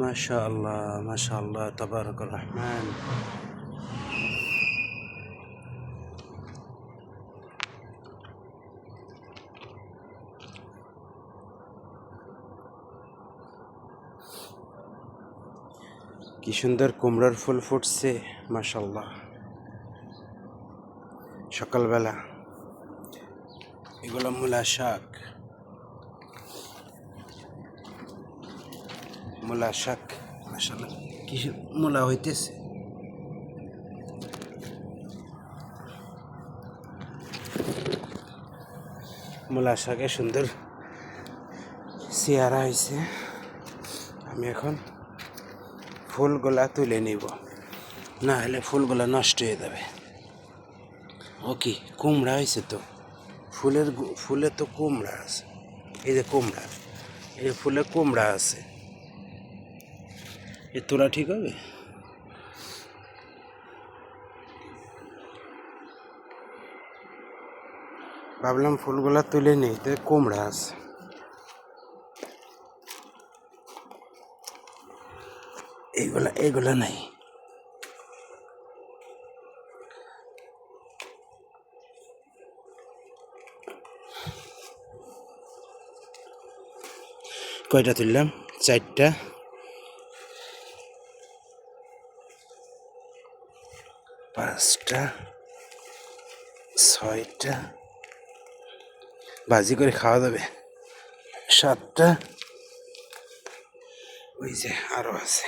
মাশাআল্লাহ মাশাআল্লাহ তাবারাকার রহমান। কি সুন্দর কুমড়ার ফুল ফুটছে মাশাআল্লাহ। সকালবেলা এগুলো মূলা শাক, মূলা শাক মাশাআল্লাহ কি মূলা হইতেছে। মূলা শাকে সুন্দর চেহারা হয়েছে। আমি এখন ফুলগুলা তুলে নিব, না হলে ফুলগুলা নষ্ট হয়ে যাবে। ওকে, কুমড়া হয়েছে তো, ফুলে তো কুমড়া আছে। এই যে কুমড়া, এই যে ফুলে কুমড়া আছে, এ তোলা ঠিক হবে। ভাবলাম ফুলগুলা তুলে নেই, তো কুমড়া আছে। এইগুলা নাই। কয়টা তুললাম? 4টা, 5টা, 6টা, ভাজি করে খাওয়া যাবে। 7টা, ওই যে আরো আছে।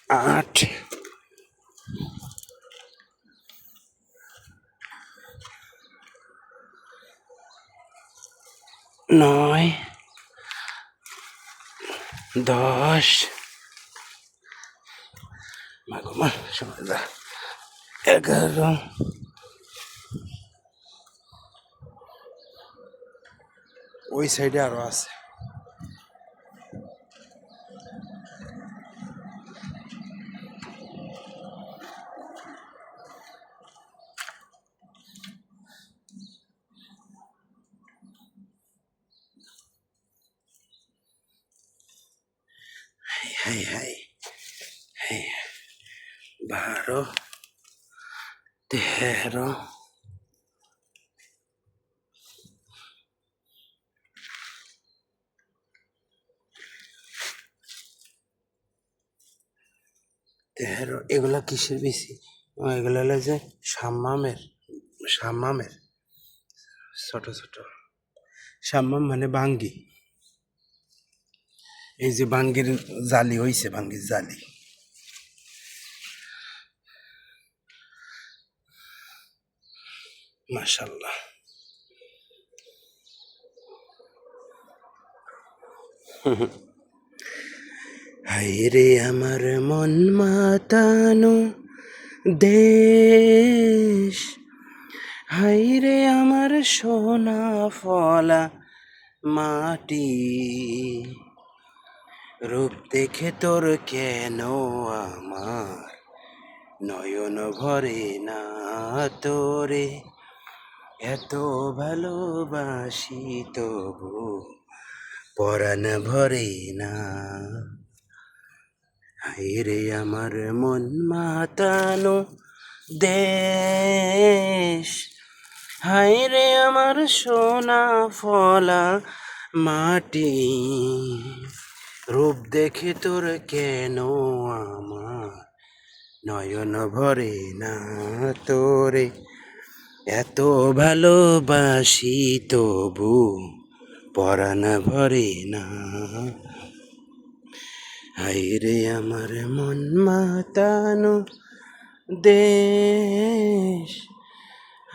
8, 9, 10, মাগমা সমাজা 11, ওই সাইডে আরো আছে। High high high, 12, 13, 13। এগুলা কিসের বেশি? এগুলো হলো যে সাম্মামের ছোট ছোট। সাম্মাম মানে বাঙ্গি। এই যে বাঙ্গির জালি হইছে, বাঙ্গির জালি। মাশাআল্লাহ। হায়রে আমার মন মাতানো দেশ, হায়রে আমার সোনা ফলা মাটি, রূপ দেখে তোর কেন আমার নয়ন ভরে না তোরে, এত ভালোবাসি তবু পরাণ ভরে না। হায়রে আমার মন মাতানো দেশ, হায়রে আমার সোনা ফলা মাটি, রূপ দেখে তোর কেন আমার নয়ন ভরে না তোরে, এত ভালোবাসি তবু পরাণ ভরে না। হায়রে আমার মন মাতানো দেশ,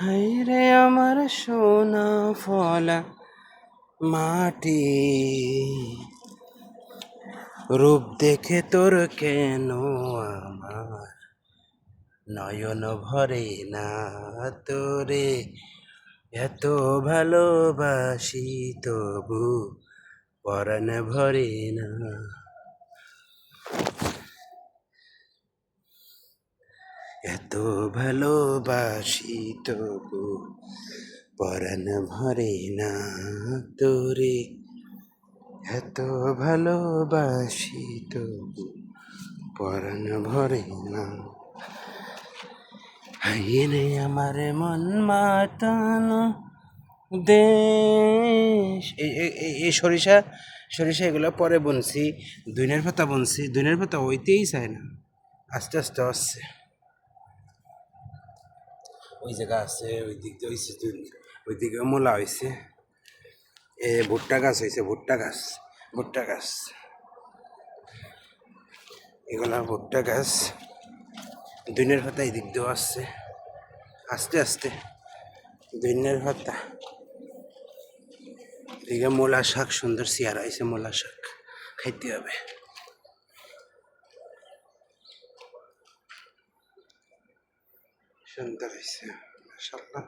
হায়রে আমার সোনা ফলা মাটি, রূপ দেখে তোর কেন আমার নয়ন ভরে না তোরে, এত ভালোবাসি তবু পরাণ ভরে না। এত ভালোবাসি তবু পরাণ ভরে না তোরে এত ভালোবাসি তবু পরাণ ভরে না। হাইরে আমার মন মাতানো দেশ। এই সরিষা সরিষা এগুলো পরে বুনছি, দুইনের পাতা বুনছি, দুইনের পাতা হইতেই চায় না, আস্তে আস্তে আসছে। ওই জায়গা আছে, ওই দিক দিয়ে হয়েছে, ওই দিকে মূলা হয়েছে, ভুট্টা গাছ হয়েছে, ভুট্টা গাছ, ভুট্টা গাছ, এগুলা ভুট্টা গাছ। দুইনের পাতা এই দিক দিয়েও আসছে আস্তে আস্তে, দুইনের পাতা। এদিকে মূলা শাক, সুন্দর চেয়ারা হয়েছে, মূলা শাক খাইতে হবে। সুন্দর হয়েছে মাশাআল্লাহ।